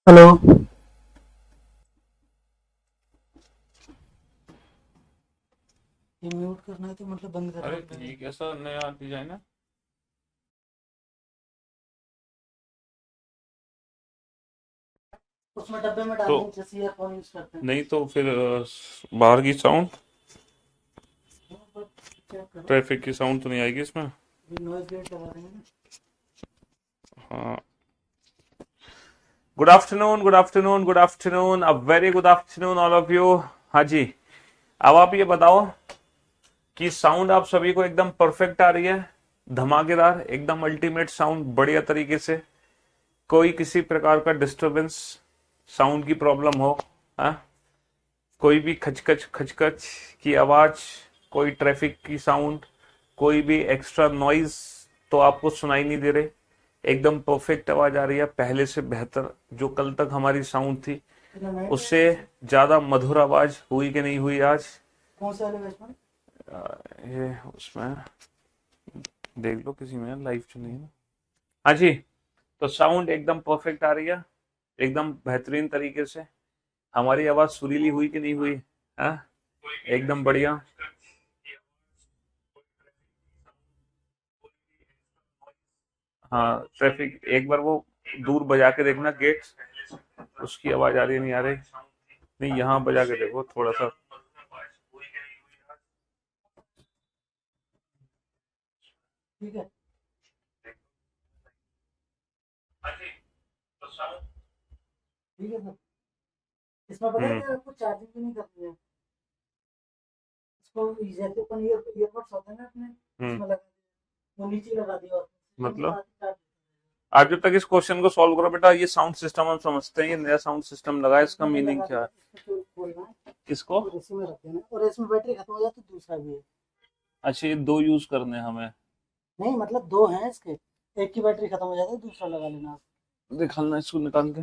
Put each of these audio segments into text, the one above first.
Hello. ये mute करना है तो मतलब बंद करना अरे पड़ेगा। ये कैसा नया डिजाइन है। उसमें डब्बे में तो डालने जैसे ईयरफोन यूज करते हैं। नहीं तो फिर बाहर की साउंड, हाँ, बट चेक करो। ट्रैफिक की साउंड तो नहीं आएगी इसमें। ये नॉइज गेट लगा देंगे ना। हाँ। Good afternoon, good afternoon, good afternoon, a very good afternoon all of you. हाँ जी। अब आप ये बताओ कि साउंड आप सभी को एकदम परफेक्ट आ रही है, धमाकेदार, एकदम अल्टीमेट साउंड, बढ़िया तरीके से, कोई किसी प्रकार का डिस्टरबेंस, साउंड की प्रॉब्लम हो, हाँ, कोई भी खचखच खचखच की आवाज, कोई ट्रैफिक की साउंड, कोई भी एक्स्ट्रा नॉइज तो आपको सुनाई नहीं दे रहे, एकदम परफेक्ट आवाज आ रही है, पहले से बेहतर। जो कल तक हमारी साउंड थी कितना नेट है उससे वैसे? ज्यादा मधुर आवाज हुई कि नहीं हुई आज? कौन से वाले बैच में? ये उसमें देख लो, किसी में लाइव तो नहीं है ना। हाँ जी। तो साउंड एकदम परफेक्ट आ रही है, एकदम बेहतरीन तरीके से। हमारी आवाज सुरीली हुई कि नहीं हुई? हाँ, एकदम बढ़िया। हाँ, ट्रैफिक एक बार वो दूर बजा के देखना गेट, उसकी आवाज आ रही है नहीं आ रही? नहीं, यहाँ बजा के देखो थोड़ा सा। ठीक है। ठीक है सर। इसमें पता है हम्म। क्या, आपको चार्जिंग भी नहीं करनी है। इसको जैसे अपन ईयरबड्स होते हैं ना अपने, हम्म। उसमें लगा दिया, वो नीचे लगा दिया और सिस्टम के मतलब साथ ही चार्ज। आज जब तक इस क्वेश्चन को सॉल्व करो बेटा, ये साउंड सिस्टम हम समझते हैं, ये नया साउंड सिस्टम लगा है, इसका मैंने मीनिंग लगा क्या दिया, है? इसको खोलना है। किसको? और इसी में रख देना, और इसमें बैटरी खत्म हो जाती तो दूसरा भी है। अच्छा, ये दो यूज करने हैं हमें? नहीं मतलब दो हैं इसके। एक की बैटरी खत्म हो जाती है, दूसरा लगा लेना आप। दिखाना इसको निकाल के।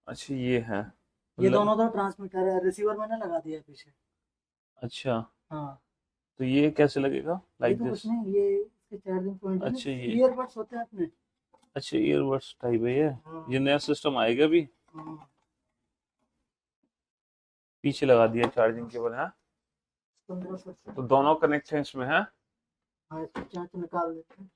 अच्छा, ये है ये मतलब। दोनों तो ट्रांसमीटर है, रिसीवर मैंने लगा दिया है पीछे। अच्छा, हाँ। तो ये कैसे लगेगा ये लाइक तो कुछ दिस? नहीं, ये इसके चार्जिंग पॉइंट है ना, अच्छा जैसे ये, ईयरबड्स होते हैं अपने। अच्छा ईयरबड्स टाइप है ये। हाँ। ये नया सिस्टम आएगा अभी? हाँ। पीछे लगा दिया चार्जिंग केबल है। 15%। तो दोनों कनेक्ट हैं इसमें है। हाँ, इसको चार्ज निकाल देते हैं।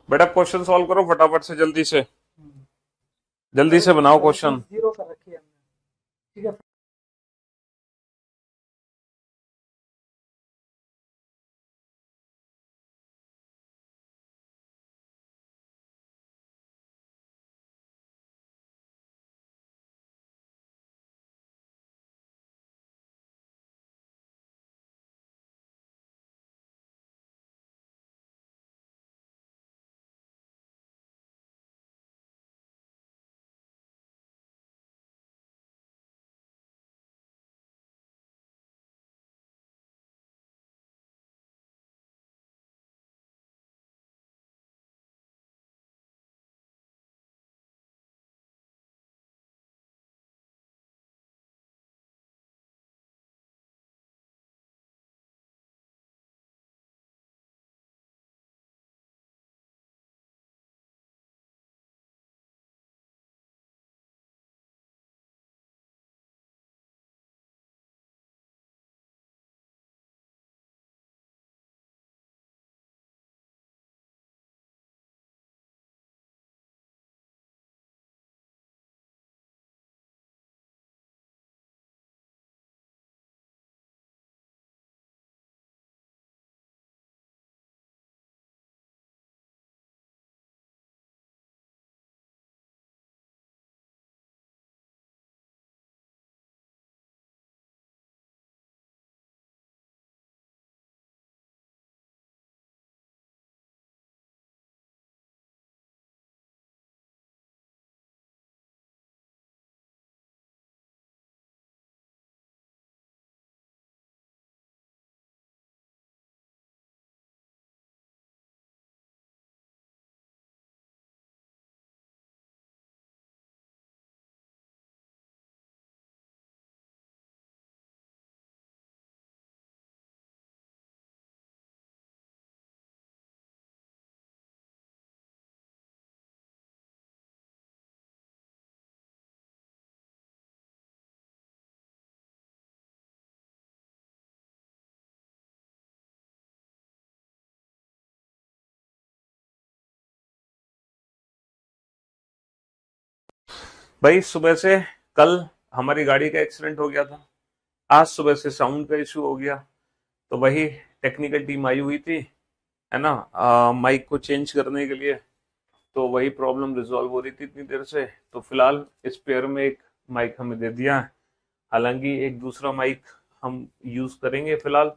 बेटा क्वेश्चन सॉल्व करो फटाफट से, जल्दी से हम्म। जल्दी से बनाओ क्वेश्चन। 0 कर रखी है हमने, ठीक है। भाई सुबह से कल हमारी गाड़ी का एक्सीडेंट हो गया था, आज सुबह से साउंड का इशू हो गया, तो वही टेक्निकल टीम आई हुई थी, है ना, माइक को चेंज करने के लिए। तो वही प्रॉब्लम रिजॉल्व हो रही थी इतनी देर से, तो फिलहाल स्पेयर में एक माइक हमें दे दिया है। हालांकि एक दूसरा माइक हम यूज करेंगे फिलहाल,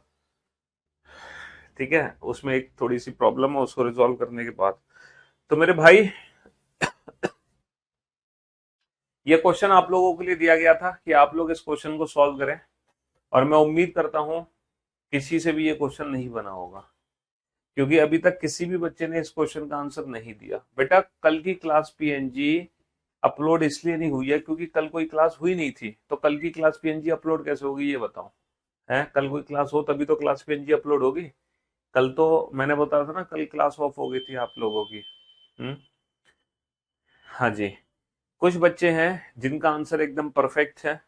ठीक है, उसमें एक थोड़ी सी प्रॉब्लम है, उसको रिजॉल्व करने के बाद। तो मेरे भाई, ये क्वेश्चन आप लोगों के लिए दिया गया था कि आप लोग इस क्वेश्चन को सॉल्व करें, और मैं उम्मीद करता हूं किसी से भी ये क्वेश्चन नहीं बना होगा, क्योंकि अभी तक किसी भी बच्चे ने इस क्वेश्चन का आंसर नहीं दिया। बेटा कल की क्लास पीएनजी अपलोड इसलिए नहीं हुई है क्योंकि कल कोई क्लास हुई नहीं थी, तो कल की क्लास पीएनजी अपलोड कैसे होगी ये बताओ? है, कल कोई क्लास हो तभी तो क्लास पीएनजी अपलोड होगी। कल तो मैंने बताया था ना, कल क्लास ऑफ हो गई थी आप लोगों की। हम्म। हाँ जी। कुछ बच्चे हैं जिनका आंसर एकदम परफेक्ट है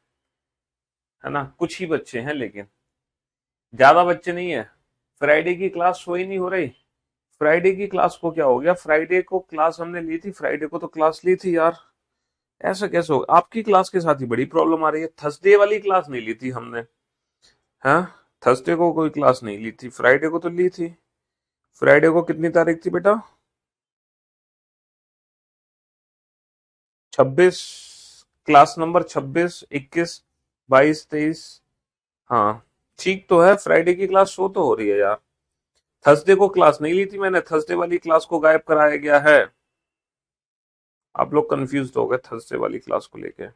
ना, कुछ ही बच्चे हैं, लेकिन ज्यादा बच्चे नहीं है। फ्राइडे की क्लास शो ही नहीं हो रही। फ्राइडे की क्लास को क्या हो गया? फ्राइडे को क्लास हमने ली थी, फ्राइडे को तो क्लास ली थी यार, ऐसा कैसे हो? आपकी क्लास के साथ ही बड़ी प्रॉब्लम आ रही है। थर्सडे वाली क्लास नहीं ली थी हमने, हाँ, थर्सडे को कोई क्लास नहीं ली थी, फ्राइडे को तो ली थी। फ्राइडे को कितनी तारीख थी बेटा? 26। Class number 26, 21, 22, 23। हाँ, ठीक तो है, फ्राइडे की क्लास शो तो हो रही है यार। थर्सडे को क्लास नहीं ली थी मैंने, थर्सडे वाली क्लास को गायब कराया गया है। आप लोग कंफ्यूज हो गए थर्सडे वाली क्लास को लेके।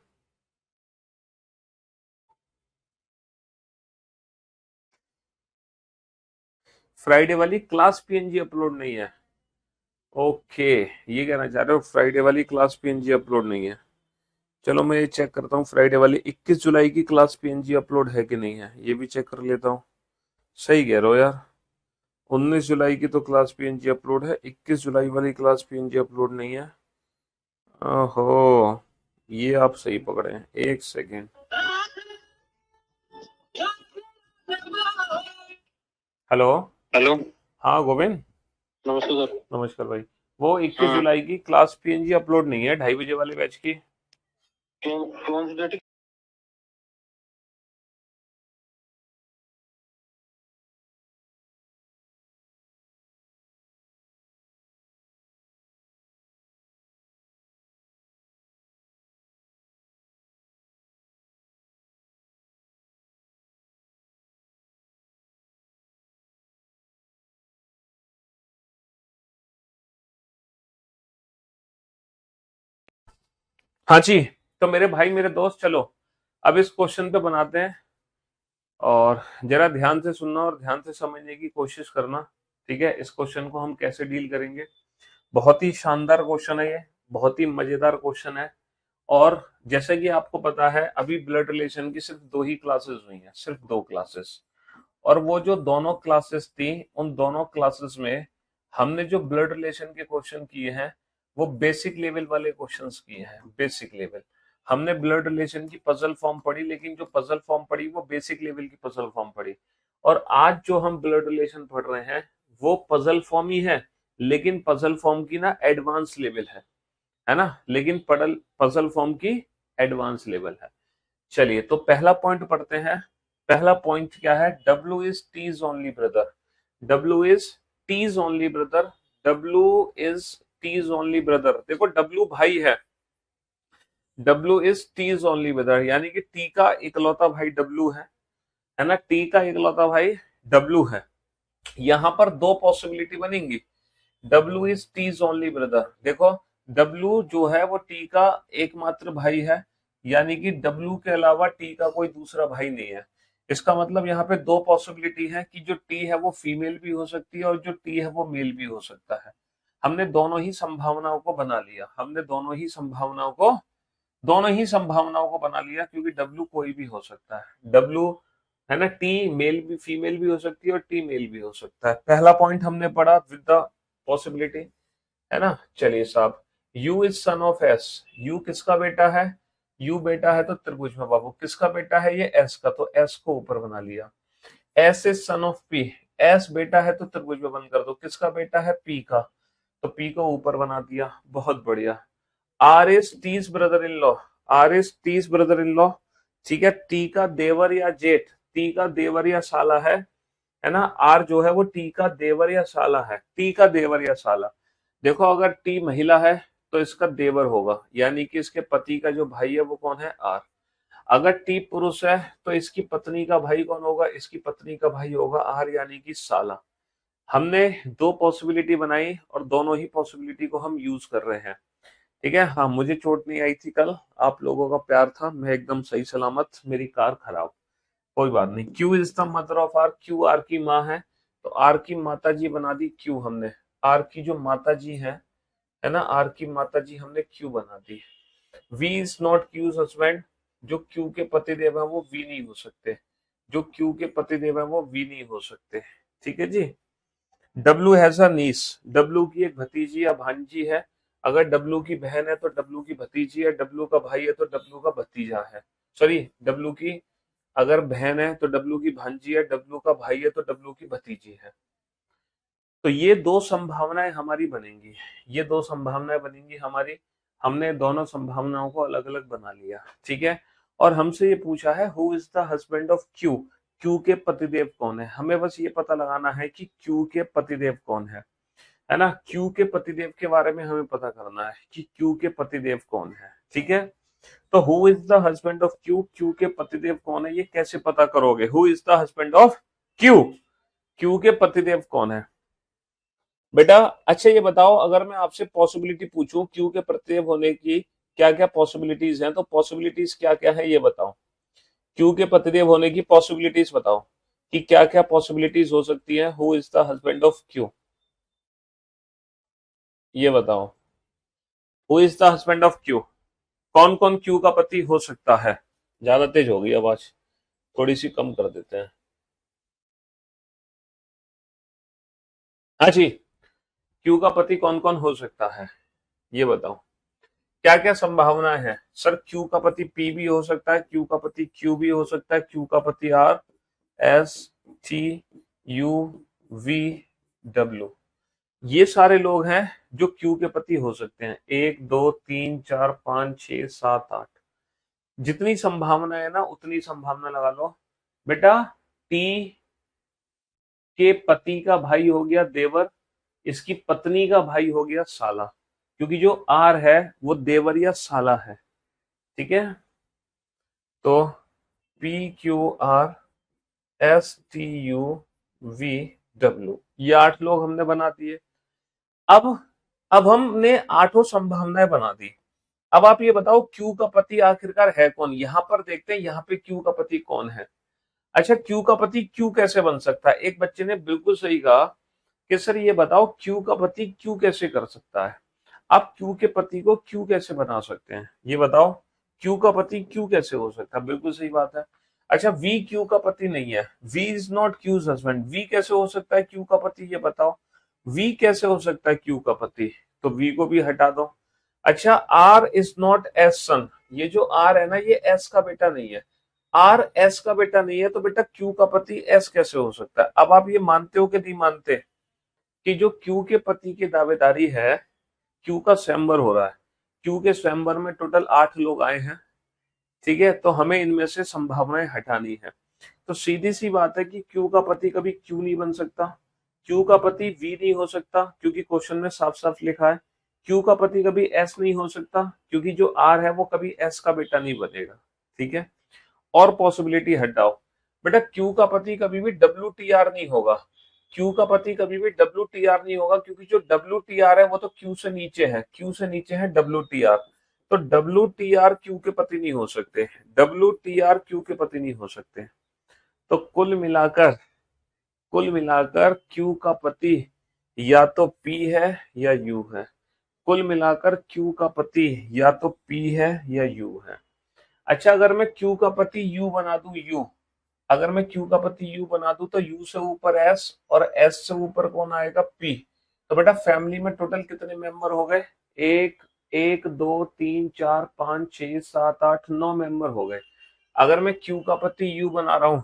फ्राइडे वाली क्लास पीएनजी अपलोड नहीं है? ओके, ये कहना चाह रहे हो फ्राइडे वाली क्लास पीएनजी अपलोड नहीं है? चलो मैं ये चेक करता हूँ, फ्राइडे वाली 21 जुलाई की क्लास पीएनजी अपलोड है कि नहीं है, ये भी चेक कर लेता हूँ। सही कह रहे हो यार, 19 जुलाई की तो क्लास पीएनजी अपलोड है, 21 जुलाई वाली क्लास पीएनजी अपलोड नहीं है। ओहो, ये आप सही पकड़े हैं, एक सेकेंड। हेलो। हेलो। हाँ गोविंद। नमस्ते सर। नमस्कार भाई। वो 21 जुलाई की क्लास पीएनजी अपलोड नहीं है 2:30 बजे वाले बैच की। कौन सी डेट? हाँ जी, तो मेरे भाई मेरे दोस्त, चलो अब इस क्वेश्चन पे बनाते हैं और जरा ध्यान से सुनना और ध्यान से समझने की कोशिश करना। ठीक है, इस क्वेश्चन को हम कैसे डील करेंगे। बहुत ही शानदार क्वेश्चन है ये, बहुत ही मजेदार क्वेश्चन है। और जैसे कि आपको पता है अभी ब्लड रिलेशन की सिर्फ 2 ही क्लासेस हुई हैं, सिर्फ 2 क्लासेस। और वो जो दोनों क्लासेस थी उन दोनों क्लासेस में हमने जो ब्लड रिलेशन के क्वेश्चन किए हैं वो बेसिक लेवल वाले क्वेश्चंस किए हैं, बेसिक लेवल। हमने ब्लड रिलेशन की पजल फॉर्म पढ़ी, लेकिन जो पजल फॉर्म पढ़ी वो बेसिक लेवल की पजल फॉर्म पढ़ी। और आज जो हम ब्लड रिलेशन पढ़ रहे हैं वो पजल फॉर्म ही है, लेकिन पजल फॉर्म की ना एडवांस लेवल है ना, लेकिन पजल फॉर्म की एडवांस लेवल है। चलिए तो पहला पॉइंट पढ़ते हैं। पहला पॉइंट क्या है? W is T's only brother. W is T's only brother. W is T's only brother. देखो डब्ल्यू भाई है, W is T's only brother, यानी कि टी का इकलौता भाई डब्ल्यू है ना, टी का इकलौता भाई डब्ल्यू है। यहां पर दो पॉसिबिलिटी बनेंगी। W is T's only brother. देखो डब्ल्यू जो है वो टी का एकमात्र भाई है, यानी कि डब्ल्यू के अलावा टी का कोई दूसरा भाई नहीं है। इसका मतलब यहाँ पे दो पॉसिबिलिटी है कि जो टी है वो फीमेल भी हो सकती है और जो टी है वो मेल भी हो सकता है। हमने दोनों ही संभावनाओं को बना लिया, हमने दोनों ही संभावनाओं को बना लिया, क्योंकि डब्ल्यू कोई भी हो सकता है। डब्ल्यू है ना, टी मेल भी, फीमेल भी हो सकती है और टी मेल भी हो सकता है। पहला पॉइंट हमने पढ़ा विद द पॉसिबिलिटी, है ना। चलिए साहब, you is son of S. You किसका बेटा है? यू बेटा है तो त्रिभुज में बाबू किसका बेटा है? ये एस का, तो एस को ऊपर बना लिया। S is son of P. S बेटा है तो त्रिभुज में बंद कर दो, किसका बेटा है? पी का, तो पी को ऊपर बना दिया। बहुत बढ़िया। R is T's brother in law. R is T's brother in law, ठीक है। टी का देवर या जेठ, टी का देवर या साला है ना। आर जो है वो टी का देवर या साला है, टी का देवर या साला। देखो अगर टी महिला है तो इसका देवर होगा, यानी कि इसके पति का जो भाई है वो कौन है? आर। अगर टी पुरुष है तो इसकी पत्नी का भाई कौन होगा? इसकी पत्नी का भाई होगा आर, यानी कि साला। हमने दो पॉसिबिलिटी बनाई और दोनों ही पॉसिबिलिटी को हम यूज कर रहे हैं। ठीक है। हाँ, मुझे चोट नहीं आई थी कल, आप लोगों का प्यार था, मैं एकदम सही सलामत। मेरी कार खराब, कोई बात नहीं। Q is the mother of R. Q R की माँ है, तो आर की माता जी बना दी क्यू हमने। आर की जो माता जी है ना, आर की माता जी हमने क्यू बना दी। V is not Q's husband. जो क्यू के पतिदेव है वो वी नहीं हो सकते, जो क्यू के पतिदेव है वो वी नहीं हो सकते। ठीक है जी। W has a niece. W की एक भतीजी या भांजी है। अगर डब्ल्यू की बहन है तो डब्ल्यू की भतीजी है, डब्ल्यू का भाई है तो डब्ल्यू का भतीजा है। सॉरी, डब्ल्यू की अगर बहन है तो डब्ल्यू की भांजी है, डब्ल्यू का भाई है तो डब्ल्यू की भतीजी है। तो ये दो संभावनाएं हमारी बनेंगी, ये दो संभावनाएं बनेंगी हमारी। हमने दोनों संभावनाओं को अलग अलग बना लिया, ठीक है। और हमसे ये पूछा है who is the husband of Q. Q के पतिदेव कौन है? हमें बस ये पता लगाना है कि क्यू के पतिदेव कौन है ना। क्यू के पतिदेव के बारे में हमें पता करना है कि क्यू के पतिदेव कौन है, ठीक है। तो who is the husband of Q, Q के पतिदेव कौन है, ये कैसे पता करोगे? Who is the husband of Q, Q के पतिदेव कौन है बेटा? अच्छा ये बताओ, अगर मैं आपसे पॉसिबिलिटी पूछूं क्यू के पतिदेव होने की, क्या क्या पॉसिबिलिटीज हैं, तो पॉसिबिलिटीज क्या क्या है ये बताओ। क्यू के पतिदेव होने की पॉसिबिलिटीज बताओ कि क्या क्या पॉसिबिलिटीज हो सकती है। Who is the husband of Q, ये बताओ। Who is the husband of Q, कौन कौन क्यू का पति हो सकता है? ज्यादा तेज हो गई आवाज, थोड़ी सी कम कर देते हैं। हाँ जी, क्यू का पति कौन कौन हो सकता है ये बताओ। क्या क्या संभावना है? सर क्यू का पति पी भी हो सकता है, क्यू का पति क्यू भी हो सकता है, क्यू का पति R, S, T, U, V, W. ये सारे लोग हैं जो क्यू के पति हो सकते हैं। 1 2 3 4 5 6 7 8, जितनी संभावना है ना उतनी संभावना लगा लो बेटा। टी के पति का भाई हो गया देवर, इसकी पत्नी का भाई हो गया साला, क्योंकि जो आर है वो देवर या साला है। ठीक है, तो P Q R S T U V W, ये 8 लोग हमने बना दिए। अब अब हमने 8 संभावनाएं बना दी। अब आप ये बताओ क्यू का पति आखिरकार है कौन। यहां पर देखते हैं यहाँ पे क्यू का पति कौन है। अच्छा, क्यू का पति क्यू कैसे बन सकता है। एक बच्चे ने बिल्कुल सही कहा कि सर ये बताओ क्यू का पति क्यू कैसे कर सकता है। आप क्यू के पति को क्यू कैसे बना सकते हैं, ये बताओ। क्यू का पति क्यू कैसे हो सकता है, बिल्कुल सही बात है। अच्छा, वी क्यू का पति नहीं है, V is not Q's husband. V कैसे हो सकता है क्यू का पति, ये बताओ। वी कैसे हो सकता है क्यू का पति, तो वी को भी हटा दो। अच्छा, आर इज नॉट एस सन, ये जो आर है ना ये एस का बेटा नहीं है। आर एस का बेटा नहीं है तो बेटा क्यू का पति एस कैसे हो सकता है। अब आप ये मानते हो कि नहीं मानते कि जो क्यू के पति की दावेदारी है, क्यू का स्वयंवर हो रहा है, क्यू के स्वयंवर में टोटल 8 लोग आए हैं। ठीक है, तो हमें इनमें से संभावनाएं हटानी है। तो सीधी सी बात है कि क्यू का पति कभी क्यू नहीं बन सकता, क्यू का पति वी नहीं हो सकता क्योंकि क्वेश्चन में साफ साफ लिखा है। क्यू का पति कभी एस नहीं हो सकता क्योंकि जो आर है वो कभी एस का बेटा नहीं बनेगा। ठीक है, और पॉसिबिलिटी हटाओ बेटा। क्यू का पति कभी भी डब्ल्यू टी आर नहीं होगा, क्यू का पति कभी भी डब्ल्यू टी आर नहीं होगा क्योंकि जो डब्ल्यू टी आर है वो तो क्यू से नीचे है, क्यू से नीचे है डब्ल्यू टी आर। तो डब्ल्यू टी आर क्यू के पति नहीं हो सकते, डब्ल्यू टी आर क्यू के पति नहीं हो सकते। तो कुल मिलाकर क्यू का पति या तो पी है या यू है। कुल मिलाकर क्यू का पति या तो पी है या यू है। अच्छा, अगर मैं क्यू का पति यू बना दूं, यू, अगर मैं क्यू का पति यू बना दूं तो यू से ऊपर एस और एस से ऊपर कौन आएगा, पी। तो बेटा फैमिली में टोटल कितने मेंबर हो गए, एक, 1 2 3 4 5 6 7 8 9 मेंबर हो गए। अगर मैं क्यू का पति यू बना रहा हूं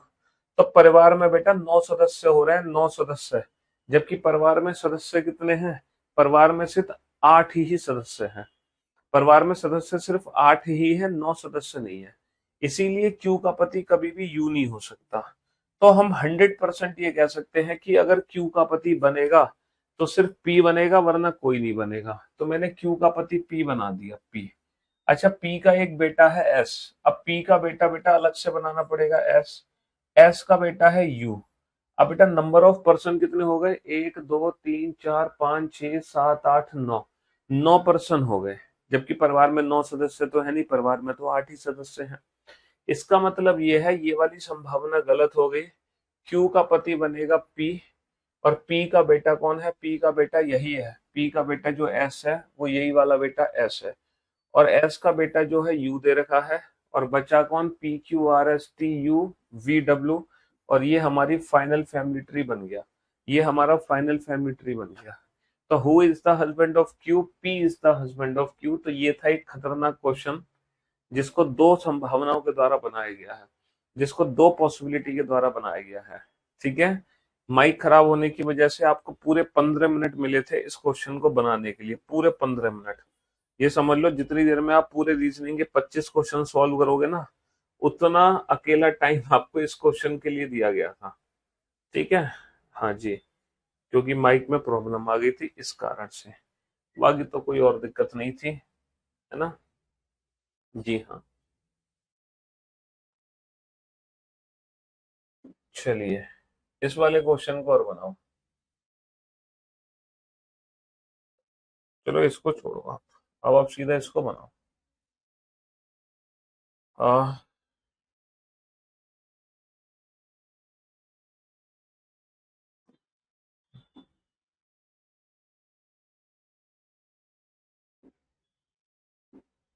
तो परिवार में बेटा 9 सदस्य हो रहे हैं, 9 सदस्य। जबकि परिवार में सदस्य कितने हैं, परिवार में सिर्फ 8 ही सदस्य हैं। परिवार में सदस्य सिर्फ 8 ही है, 9 सदस्य नहीं है। इसीलिए क्यू का पति कभी भी यू नहीं हो सकता। तो हम 100% ये कह सकते हैं कि अगर क्यू का पति बनेगा तो सिर्फ पी बनेगा वरना कोई नहीं बनेगा। तो मैंने क्यू का पति पी बना दिया, पी। अच्छा, पी का एक बेटा है एस, अब पी का बेटा बेटा अलग से बनाना पड़ेगा एस। एस का बेटा है यू। अब बेटा नंबर ऑफ पर्सन कितने हो गए, 1 2 3 4 5 6 7 8 9, 9 पर्सन हो गए। जबकि परिवार में 9 सदस्य तो है नहीं, परिवार में तो 8 ही सदस्य हैं। इसका मतलब ये है ये वाली संभावना गलत हो गई। क्यू का पति बनेगा पी और पी का बेटा कौन है, पी का बेटा यही है, पी का बेटा जो एस है वो यही वाला बेटा एस है। और एस का बेटा जो है यू दे रखा है। और बचा कौन, P Q R S T U V W. और ये हमारी फाइनल फैमिली ट्री बन गया, ये हमारा फाइनल फैमिली ट्री बन गया। तो who is the husband of Q, P is the husband of Q. तो ये था एक खतरनाक क्वेश्चन जिसको 2 संभावनाओं के द्वारा बनाया गया है, जिसको 2 पॉसिबिलिटी के द्वारा बनाया गया है। ठीक है, माइक खराब होने की वजह से आपको पूरे 15 मिनट मिले थे इस क्वेश्चन को बनाने के लिए, पूरे 15 मिनट। ये समझ लो जितनी देर में आप पूरे रीजनिंग के 25 क्वेश्चन सॉल्व करोगे ना, उतना अकेला टाइम आपको इस क्वेश्चन के लिए दिया गया था। ठीक है, हाँ जी, क्योंकि माइक में प्रॉब्लम आ गई थी इस कारण से, बाकी तो कोई और दिक्कत नहीं थी, है ना। जी हाँ, चलिए इस वाले क्वेश्चन को और बनाओ। चलो इसको छोड़ो आप, अब आप सीधा इसको बनाओ। आ,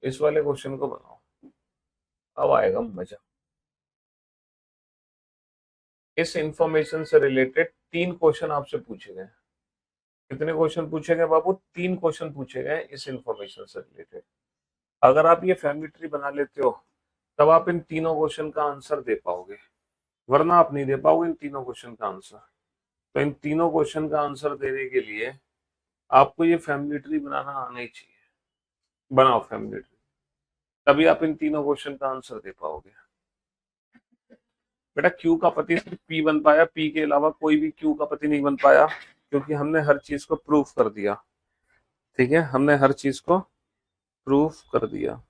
इस वाले क्वेश्चन को बनाओ, अब आएगा मजा। इस इंफॉर्मेशन से रिलेटेड 3 क्वेश्चन आपसे पूछे गए। कितने क्वेश्चन पूछे गए बाबू, 3 क्वेश्चन पूछे गए इस इंफॉर्मेशन से रिलेटेड। अगर आप ये फैमिली ट्री बना लेते हो तब आप इन तीनों क्वेश्चन का आंसर दे पाओगे, वरना आप नहीं दे पाओगे इन तीनों क्वेश्चन का आंसर। तो इन तीनों क्वेश्चन का आंसर देने के लिए आपको ये फैमिली ट्री बनाना आना ही चाहिए। बनाओ फैमिली ट्री, तभी आप इन तीनों क्वेश्चन का आंसर दे पाओगे। बेटा क्यू का पति सिर्फ पी बन पाया, पी के अलावा कोई भी क्यू का पति नहीं बन पाया, क्योंकि हमने हर चीज को प्रूफ कर दिया। ठीक है, हमने हर चीज को प्रूफ कर दिया।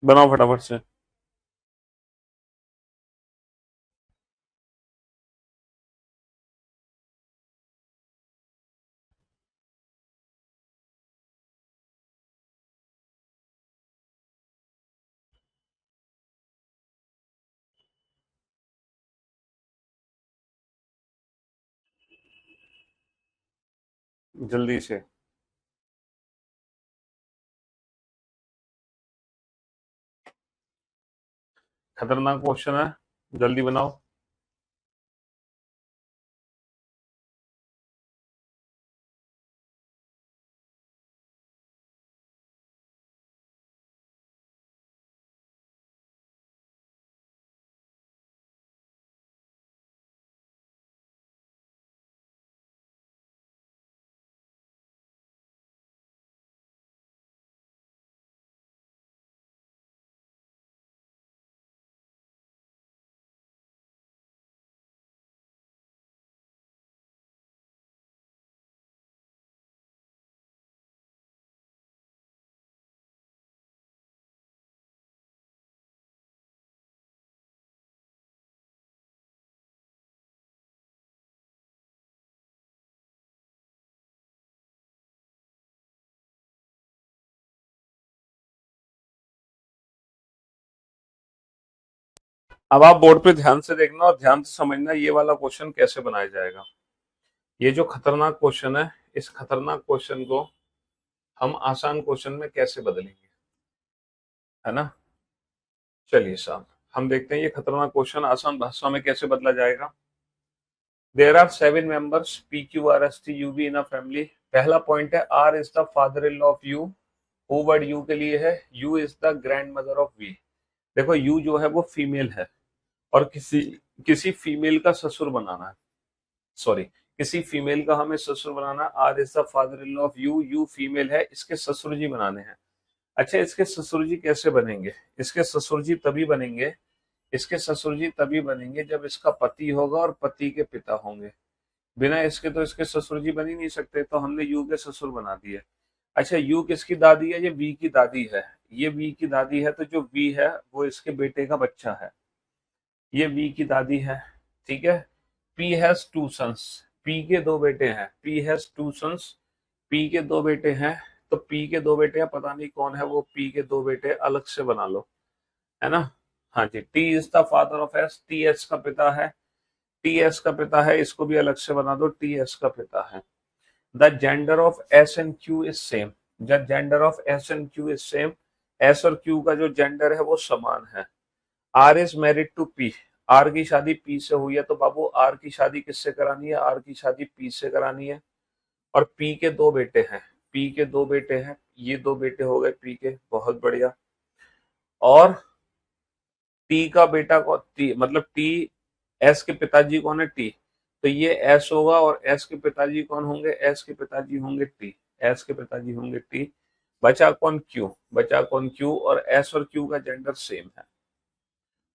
बनाओ फटाफट से। जल्दी से। खतरनाक क्वेश्चन है, जल्दी बनाओ। अब आप बोर्ड पे ध्यान से देखना और ध्यान से समझना ये वाला क्वेश्चन कैसे बनाया जाएगा। ये जो खतरनाक क्वेश्चन है, इस खतरनाक क्वेश्चन को हम आसान क्वेश्चन में कैसे बदलेंगे, है ना। चलिए साहब, हम देखते हैं ये खतरनाक क्वेश्चन आसान भाषा में कैसे बदला जाएगा। There are 7 members P Q R S T U V in a family. पहला पॉइंट है R is the father in law of U. Who word U के लिए है, U is the grandmother of V. देखो U जो है वो female है और किसी किसी फीमेल का ससुर बनाना है, सॉरी किसी फीमेल का हमें ससुर बनाना। R is the father in law of U, U female है, इसके ससुर जी बनाने हैं। अच्छा, इसके ससुर जी कैसे बनेंगे? इसके ससुर जी तभी बनेंगे, इसके ससुर जी तभी बनेंगे जब इसका पति होगा और पति के पिता होंगे। बिना इसके तो इसके ससुर जी बन ही नहीं सकते, तो हमने यू के ससुर बना दिए। अच्छा, यू किसकी दादी है? ये वी की दादी है। ये वी की दादी है, तो जो वी है वो इसके बेटे का बच्चा है। ये वी की दादी है, ठीक है। P has two sons, P के दो बेटे हैं। P has two sons, P के दो बेटे हैं। तो पी के दो बेटे हैं, पता नहीं कौन है वो पी के दो बेटे, अलग से बना लो, है ना। हाँ जी, T is the father of S, T S का पिता है। टी एस का पिता है, इसको भी अलग से बना दो, टी एस का पिता है। The gender of S and Q is same. The gender of S and Q is same. S और क्यू का जो जेंडर है वो समान है। R is married to P, R की शादी पी से हुई है, तो बाबू आर की शादी किससे करानी है? आर की शादी पी से करानी है। और पी के दो बेटे हैं, पी के दो बेटे हैं, ये दो बेटे हो गए पी के, बहुत बढ़िया। और टी का बेटा को टी मतलब टी, एस के पिताजी कौन है? टी। तो ये एस होगा और एस के पिताजी कौन होंगे? एस के पिताजी होंगे टी, एस के पिताजी होंगे टी। बचा कौन? क्यू। बचा कौन? क्यू। और एस और क्यू का जेंडर सेम है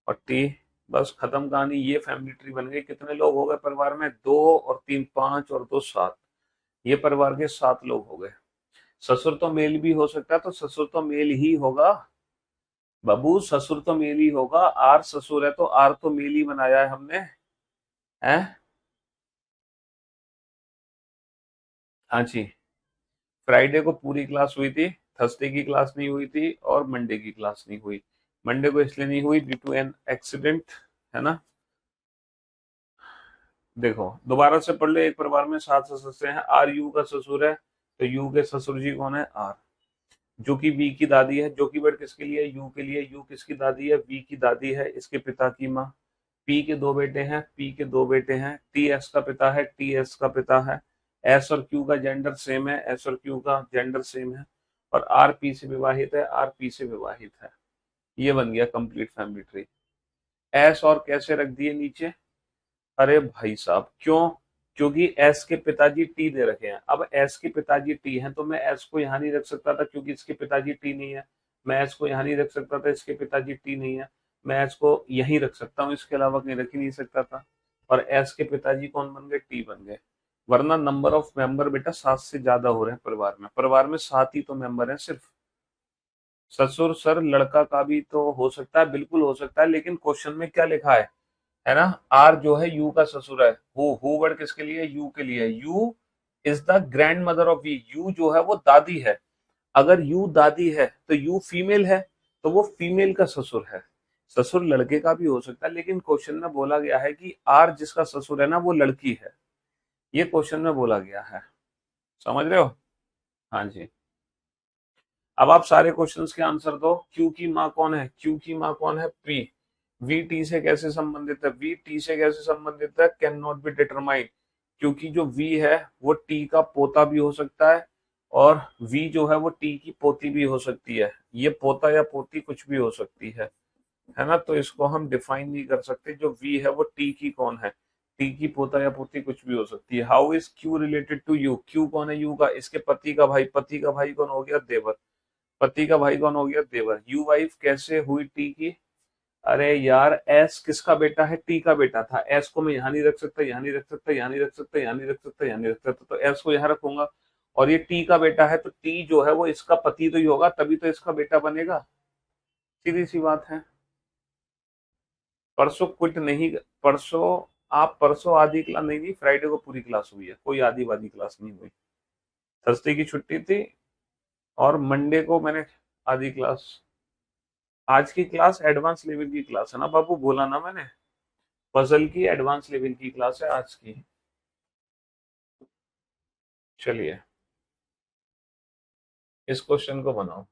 और टी। बस खत्म कहानी। ये फैमिली ट्री बन गई। कितने लोग हो गए परिवार में? 2 और 3 5 और 2 7। ये परिवार के 7 लोग हो गए। ससुर तो मेल भी हो सकता है, तो ससुर तो मेल ही होगा बाबू, ससुर तो मेल ही होगा। आर ससुर है तो आर तो मेल ही बनाया है हमने, है। हाँ जी, फ्राइडे को पूरी क्लास हुई थी, थर्सडे की क्लास नहीं हुई थी और मंडे की क्लास नहीं हुई। मंडे को इसलिए नहीं हुई ड्यू टू एन एक्सीडेंट, है ना। देखो दोबारा से पढ़ लो। एक परिवार में 7 सदस्य हैं। आर यू का ससुर है, तो यू के ससुर जी कौन है? आर। जो कि वी की दादी है। जो कि वर्ड किसके लिए? यू के लिए। यू किसकी दादी है? वी की दादी है, इसके पिता की माँ, पी के दो बेटे हैं, पी के दो बेटे हैं, टी एस का पिता है, टी एस का पिता है, एस और क्यू का जेंडर सेम है, एस और क्यू का जेंडर सेम है, और आर पी से विवाहित है, आर पी से विवाहित है। ये बन गया कंप्लीट फैमिली ट्री। एस और कैसे रख दिए नीचे? अरे भाई साहब क्यों? क्योंकि एस के पिताजी टी दे रखे हैं। अब एस के पिताजी टी हैं तो मैं एस को यहां नहीं रख सकता था क्योंकि इसके पिताजी टी नहीं है। मैं एस को यहां नहीं रख सकता था, इसके पिताजी टी नहीं है। मैं एस को यहीं रख सकता हूँ, इसके अलावा कहीं रख ही नहीं सकता था। और एस के पिताजी कौन बन गए? टी बन गए। वरना नंबर ऑफ मेंबर बेटा 7 से ज्यादा हो रहे हैं परिवार में। परिवार में 7 ही तो मेंबर हैं सिर्फ। ससुर सर लड़का का भी तो हो सकता है, बिल्कुल हो सकता है, लेकिन क्वेश्चन में क्या लिखा है ना? आर जो है यू का ससुर है। हु वर्ड किसके लिए? यू के लिए। U is the grandmother of V. U जो है वो दादी है। अगर यू दादी है तो यू फीमेल है, तो वो फीमेल का ससुर है। ससुर लड़के का भी हो सकता है, लेकिन क्वेश्चन में बोला गया है कि आर जिसका ससुर है ना वो लड़की है। ये क्वेश्चन में बोला गया है, समझ रहे हो? हाँ जी। अब आप सारे क्वेश्चंस के आंसर दो। क्यू की माँ कौन है? क्यू की माँ कौन है? पी। वी टी से कैसे संबंधित है? वी टी से कैसे संबंधित है? कैन नॉट बी डिटरमाइंड, क्योंकि जो वी है वो टी का पोता भी हो सकता है, और वी जो है वो टी की पोती भी हो सकती है। ये पोता या पोती कुछ भी हो सकती है ना? तो इसको हम डिफाइन नहीं कर सकते। जो वी है वो टी की कौन है? टी की पोता या पोती कुछ भी हो सकती है। How is Q related to U? Q कौन है? यू का, इसके पति का भाई। पति का भाई कौन हो गया? देवर। पति का भाई कौन हो गया? देवर। यू वाइफ कैसे हुई टी की? अरे यार एस किसका बेटा है? टी का बेटा था। एस को मैं यहां नहीं रख सकता, यहां नहीं रख सकता, यहां नहीं रख सकता, यहां नहीं रख सकता, यहां नहीं रख सकता, तो एस को यहां रखूंगा। और ये टी का बेटा है तो टी जो है वो इसका पति तो ही होगा, तभी तो इसका बेटा बनेगा। सीधी सी बात है। परसों क्विट नहीं, परसों आप परसों आधी क्लास नहीं दी, फ्राइडे को पूरी क्लास हुई है, कोई आधी वादी क्लास नहीं हुई। थर्सडे की छुट्टी थी और मंडे को मैंने आधी क्लास। आज की क्लास एडवांस लेवल की क्लास है ना बाबू, बोला ना मैंने, पजल की एडवांस लेवल की क्लास है आज की। चलिए इस क्वेश्चन को बनाओ।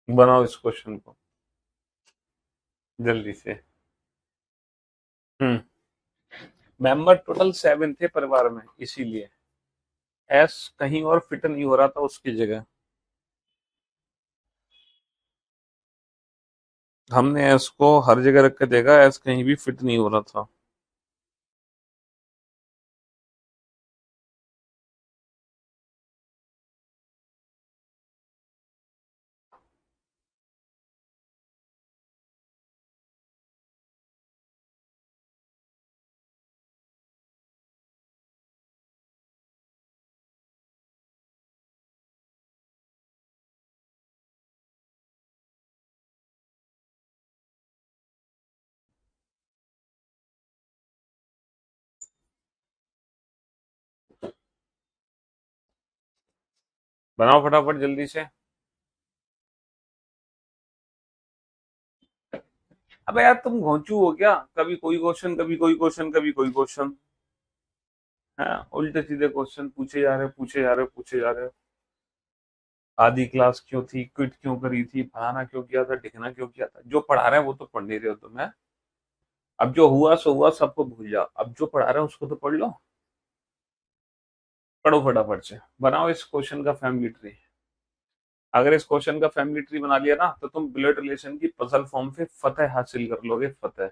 बनाओ इस क्वेश्चन को जल्दी से। हम्म। मेंबर टोटल 7 थे परिवार में, इसीलिए एस कहीं और फिट नहीं हो रहा था उसकी जगह। हमने एस को हर जगह रख के देखा, एस कहीं भी फिट नहीं हो रहा था। बनाओ फटाफट जल्दी से। अबे यार तुम घोंचू हो क्या? कभी कोई क्वेश्चन, कभी कोई क्वेश्चन, कभी कोई क्वेश्चन है। उल्टे सीधे क्वेश्चन पूछे जा रहे, पूछे जा रहे, पूछे जा रहे। आधी क्लास क्यों थी? क्विट क्यों करी थी? पढ़ाना क्यों किया था? लिखना क्यों किया था? जो पढ़ा रहे हैं वो तो पढ़ नहीं रहे हो तुम, है? अब जो हुआ सो हुआ, सबको भूल जाओ। अब जो पढ़ा रहे हैं उसको तो पढ़ लो। पढ़ो फटाफट से, बनाओ इस क्वेश्चन का फैमिली ट्री। अगर इस क्वेश्चन का फैमिली ट्री बना लिया ना तो तुम ब्लड रिलेशन की पजल फॉर्म पे फतेह हासिल कर लोगे, फतेह।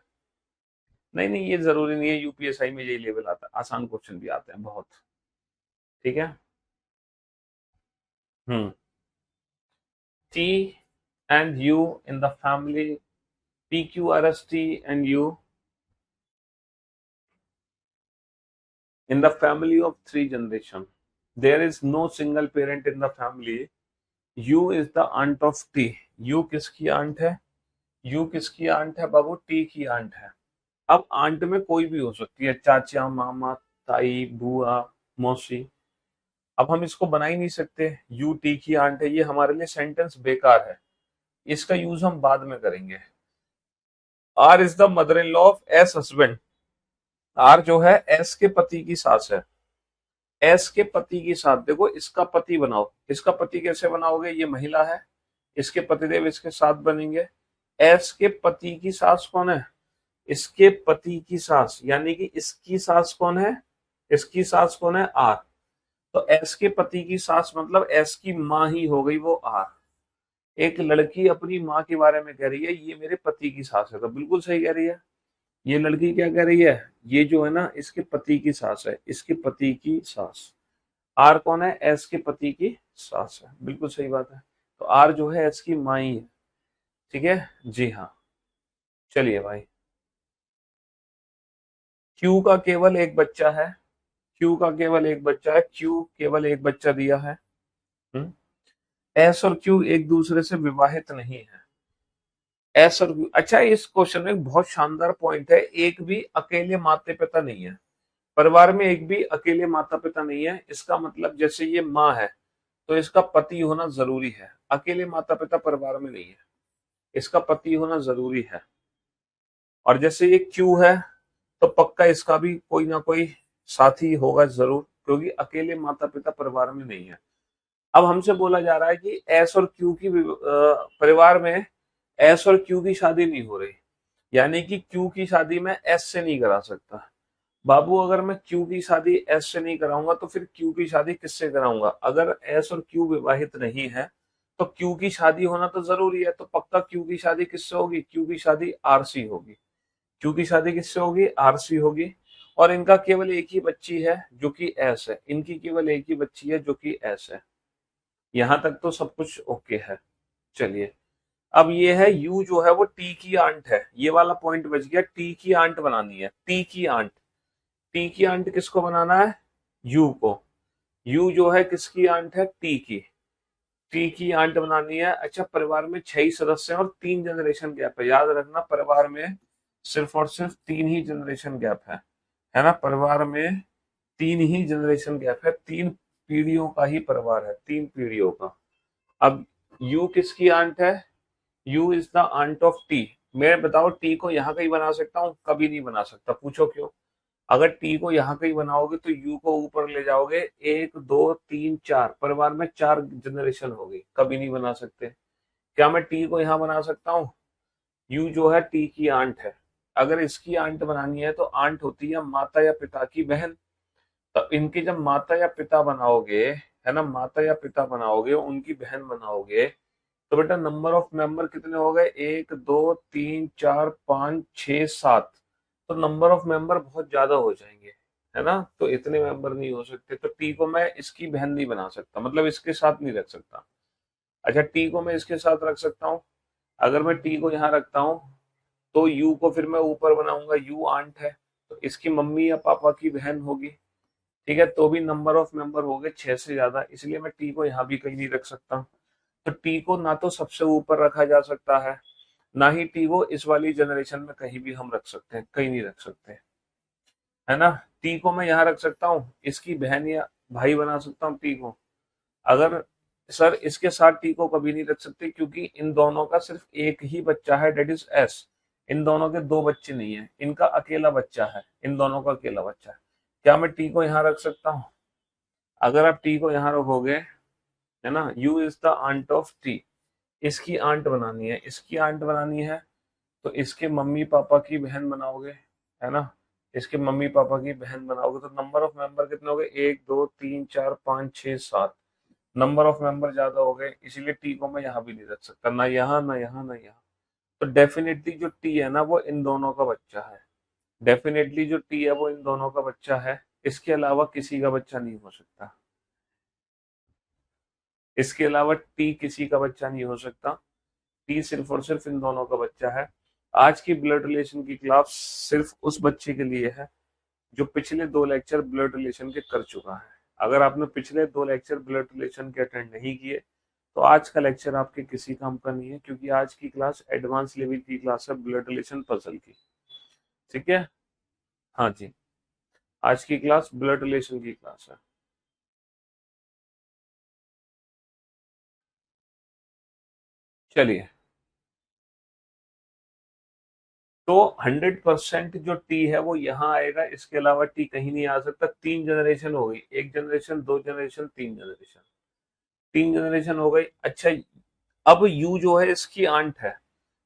नहीं नहीं, ये जरूरी नहीं है यूपीएसआई में यही लेवल आता है, आसान क्वेश्चन भी आते हैं बहुत। ठीक है। हम्म। T and U in the family, PQRST and U in the family of 3 generation. There is no single parent in the family. U is the aunt of T. U किसकी आंट है? U किसकी aunt है बाबू? T की aunt है। अब aunt में कोई भी हो सकती है, चाचा, मामा, ताई, बुआ, मौसी। अब हम इसको बना ही नहीं सकते, यू टी की आंट है, ये हमारे लिए सेंटेंस बेकार है, इसका यूज हम बाद में करेंगे। R is the mother in law of S husband. R जो है एस के पति की सास है। एस के पति की सास, देखो इसका पति बनाओ, इसका पति कैसे बनाओगे, ये महिला है, इसके पतिदेव इसके साथ बनेंगे। एस के पति की सास कौन है, इसके पति की सास, यानी कि इसकी सास कौन है, इसकी सास कौन है, आर। तो एस के पति की सास मतलब एस की माँ ही हो गई वो आर। एक लड़की अपनी माँ के बारे में कह रही है ये मेरे पति की सास है, तो बिल्कुल सही कह रही है। ये लड़की क्या कह रही है, ये जो है ना इसके पति की सास है, इसके पति की सास। आर कौन है, एस के पति की सास है, बिल्कुल सही बात है। तो आर जो है एस की माँ ही है, ठीक है जी हाँ। चलिए भाई, क्यू का केवल एक बच्चा है, क्यू का केवल एक बच्चा है, क्यू केवल एक बच्चा दिया है। एस और क्यू एक दूसरे से विवाहित नहीं है। एस और क्यू, अच्छा इस क्वेश्चन में एक बहुत शानदार पॉइंट है, एक भी अकेले माता पिता नहीं है परिवार में, एक भी अकेले माता पिता नहीं है। इसका मतलब जैसे ये माँ है तो इसका पति होना जरूरी है, अकेले माता पिता परिवार में नहीं है, इसका पति होना जरूरी है। और जैसे ये क्यू है तो पक्का इसका भी कोई ना कोई साथी होगा जरूर, क्योंकि अकेले माता पिता परिवार में नहीं है। अब हमसे बोला जा रहा है कि एस और क्यू की परिवार में एस और क्यू की शादी नहीं हो रही, यानी कि क्यू की शादी मैं एस से नहीं करा सकता। बाबू अगर मैं क्यू की शादी एस से नहीं कराऊंगा तो फिर क्यू की शादी किससे कराऊंगा। अगर एस और क्यू विवाहित नहीं है तो क्यू की शादी होना तो जरूरी है, तो पक्का क्यू की शादी किससे होगी, क्यू की शादी आर से होगी। क्यू की शादी किससे होगी, आर से होगी। और इनका केवल एक ही बच्ची है जो कि एस है, इनकी केवल एक ही बच्ची है जो कि एस है। यहां तक तो सब कुछ ओके है। चलिए, अब ये है यू जो है वो टी की आंट है, ये वाला पॉइंट बच गया, टी की आंट बनानी है, टी की आंट। टी की आंट किसको बनाना है, यू को। यू जो है किसकी आंट है, टी की। टी की आंट बनानी है। अच्छा, परिवार में 6 ही सदस्य हैं और 3 जनरेशन गैप है, याद रखना परिवार में सिर्फ और सिर्फ 3 ही जनरेशन गैप है ना, परिवार में 3 ही जनरेशन गैप है, 3 पीढ़ियों का ही परिवार है, 3 पीढ़ियों का। अब यू किसकी आंट है, U is the aunt of T. मैं बताओ टी को यहाँ कहीं बना सकता हूँ, कभी नहीं बना सकता, पूछो क्यों। अगर टी को यहाँ कहीं बनाओगे तो यू को ऊपर ले जाओगे, 1 2 3 4, परिवार में 4 जनरेशन हो गई, कभी नहीं बना सकते। क्या मैं टी को यहाँ बना सकता हूँ, यू जो है टी की आंट है। अगर इसकी आंट बनानी है तो आंट होती है माता या पिता की बहन। तो इनके जब माता या पिता बनाओगे, है ना, माता या पिता बनाओगे, उनकी बहन बनाओगे, तो बेटा नंबर ऑफ मेंबर कितने हो गए, 1 2 3 4 5 6 7। तो नंबर ऑफ मेंबर बहुत ज्यादा हो जाएंगे, है ना, तो इतने मेंबर नहीं हो सकते। तो टी को मैं इसकी बहन नहीं बना सकता, मतलब इसके साथ नहीं रख सकता। अच्छा, टी को मैं इसके साथ रख सकता हूँ। अगर मैं टी को यहाँ रखता हूँ तो यू को फिर मैं ऊपर बनाऊंगा, यू आंट है तो इसकी मम्मी या पापा की बहन होगी, ठीक है, तो भी नंबर ऑफ मेंबर हो गए 6 से ज्यादा, इसलिए मैं टी को यहाँ भी कहीं नहीं रख सकता। तो टी को ना तो सबसे ऊपर रखा जा सकता है, ना ही टी को इस वाली जनरेशन में कहीं भी हम रख सकते हैं, कहीं नहीं रख सकते, है ना। टी को मैं यहाँ रख सकता हूँ, इसकी बहन या भाई बना सकता हूँ टी को। अगर सर इसके साथ टी को कभी नहीं रख सकते, क्योंकि इन दोनों का सिर्फ एक ही बच्चा है, डेट इज एस। इन दोनों के 2 बच्चे नहीं है, इनका अकेला बच्चा है, इन दोनों का अकेला बच्चा है। क्या मैं टी को यहाँ रख सकता हूँ, अगर आप टी को यहाँ रखोगे, है ना, U is the aunt of T, इसकी आंट बनानी है, इसकी आंट बनानी है तो इसके मम्मी पापा की बहन बनाओगे, है ना, इसके मम्मी पापा की बहन बनाओगे, तो नंबर ऑफ मेंबर कितने हो गए, 1 2 3 4 5 6 7। नंबर ऑफ मेंबर ज्यादा हो गए, इसीलिए टी को मैं यहाँ भी नहीं रख सकता, ना यहाँ ना यहाँ ना यहाँ। तो डेफिनेटली जो टी है ना वो इन दोनों का बच्चा है, डेफिनेटली जो टी है वो इन दोनों का बच्चा है, इसके अलावा किसी का बच्चा नहीं हो सकता, इसके अलावा टी किसी का बच्चा नहीं हो सकता। टी सिर्फ और सिर्फ इन दोनों का बच्चा है। आज की ब्लड रिलेशन की क्लास सिर्फ उस बच्चे के लिए है जो पिछले 2 लेक्चर ब्लड रिलेशन के कर चुका है। अगर आपने पिछले 2 लेक्चर ब्लड रिलेशन के अटेंड नहीं किए तो आज का लेक्चर आपके किसी काम का नहीं है, क्योंकि आज की क्लास एडवांस लेवल की क्लास है ब्लड रिलेशन पजल की, ठीक है। हाँ जी, आज की क्लास ब्लड रिलेशन की क्लास है। चलिए, तो 100% जो टी है वो यहाँ आएगा, इसके अलावा टी कहीं नहीं आ सकता। 3 जनरेशन हो गई, 1 जनरेशन, 2 जनरेशन, 3 जनरेशन, 3 जनरेशन हो गई। अच्छा, अब यू जो है इसकी आंट है,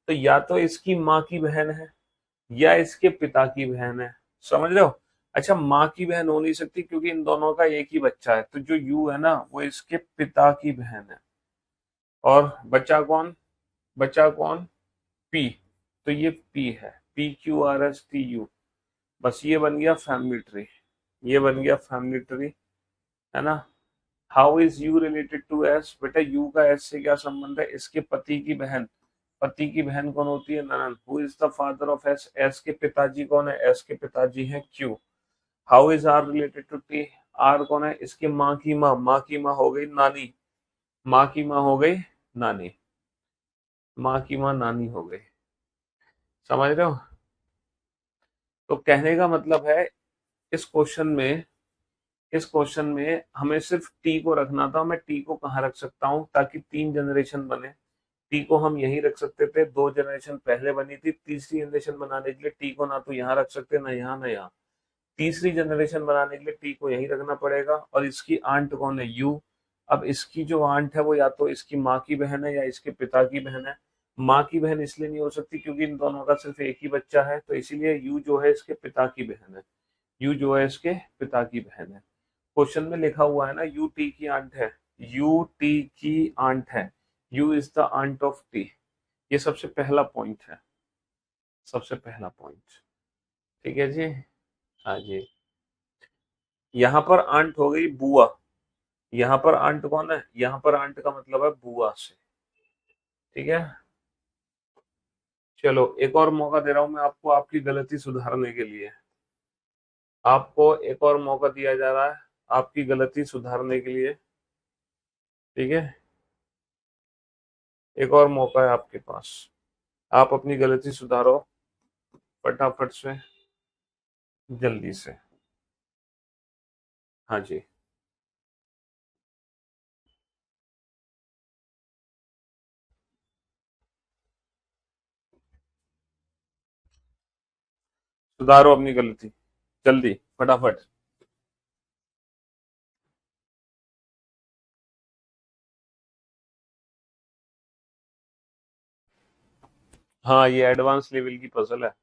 तो या तो इसकी माँ की बहन है या इसके पिता की बहन है। समझ रहे हो? अच्छा, माँ की बहन हो नहीं सकती क्योंकि इन दोनों का एक ही बच्चा है, तो जो यू है ना वो इसके पिता की बहन है। और बच्चा कौन? बच्चा कौन? पी। तो ये पी है, PQRSTU। बस ये बन गया फैमिली ट्री, ये बन गया फैमिली ट्री, है ना। How is U related to S? बेटा यू का एस से क्या संबंध है? इसके पति की बहन। पति की बहन कौन होती है? ननन। Who is the father of S? S के पिताजी कौन है? एस के पिताजी हैं Q. How is R related to T? R कौन है? इसके माँ की माँ। माँ की माँ हो गई नानी, माँ की माँ हो गई नानी, माँ की माँ नानी हो गई। समझ रहे हो? तो कहने का मतलब है इस क्वेश्चन में, इस क्वेश्चन में हमें सिर्फ टी को रखना था। मैं टी को कहाँ रख सकता हूँ ताकि 3 जनरेशन बने? टी को हम यहीं रख सकते थे, 2 जनरेशन पहले बनी थी। तीसरी जनरेशन बनाने के लिए टी को ना तो यहाँ रख सकते, ना यहाँ ना यहाँ। तीसरी जनरेशन बनाने के लिए टी को यहीं रखना पड़ेगा। और इसकी आंट कौन है? यू। अब इसकी जो आंट है वो या तो इसकी माँ की बहन है या इसके पिता की बहन है। माँ की बहन इसलिए नहीं हो सकती क्योंकि इन दोनों का सिर्फ एक ही बच्चा है, तो इसीलिए यू जो है इसके पिता की बहन है। यू जो है इसके पिता की बहन है। क्वेश्चन में लिखा हुआ है ना यू टी की आंट है, यू टी की आंट है, U is the aunt of T. ये सबसे पहला पॉइंट है, सबसे पहला पॉइंट। ठीक है जी। हाँ जी। यहाँ पर आंट हो गई बुआ, यहाँ पर आंट कौन है? यहाँ पर आंट का मतलब है बुआ से। ठीक है, चलो एक और मौका दे रहा हूं मैं आपको, आपकी गलती सुधारने के लिए। आपको एक और मौका दिया जा रहा है आपकी गलती सुधारने के लिए। ठीक है, एक और मौका है आपके पास, आप अपनी गलती सुधारो फटाफट से, जल्दी से। हाँ जी, सुधारो अपनी गलती, जल्दी फटाफट। हाँ, ये एडवांस लेवल की पजल है।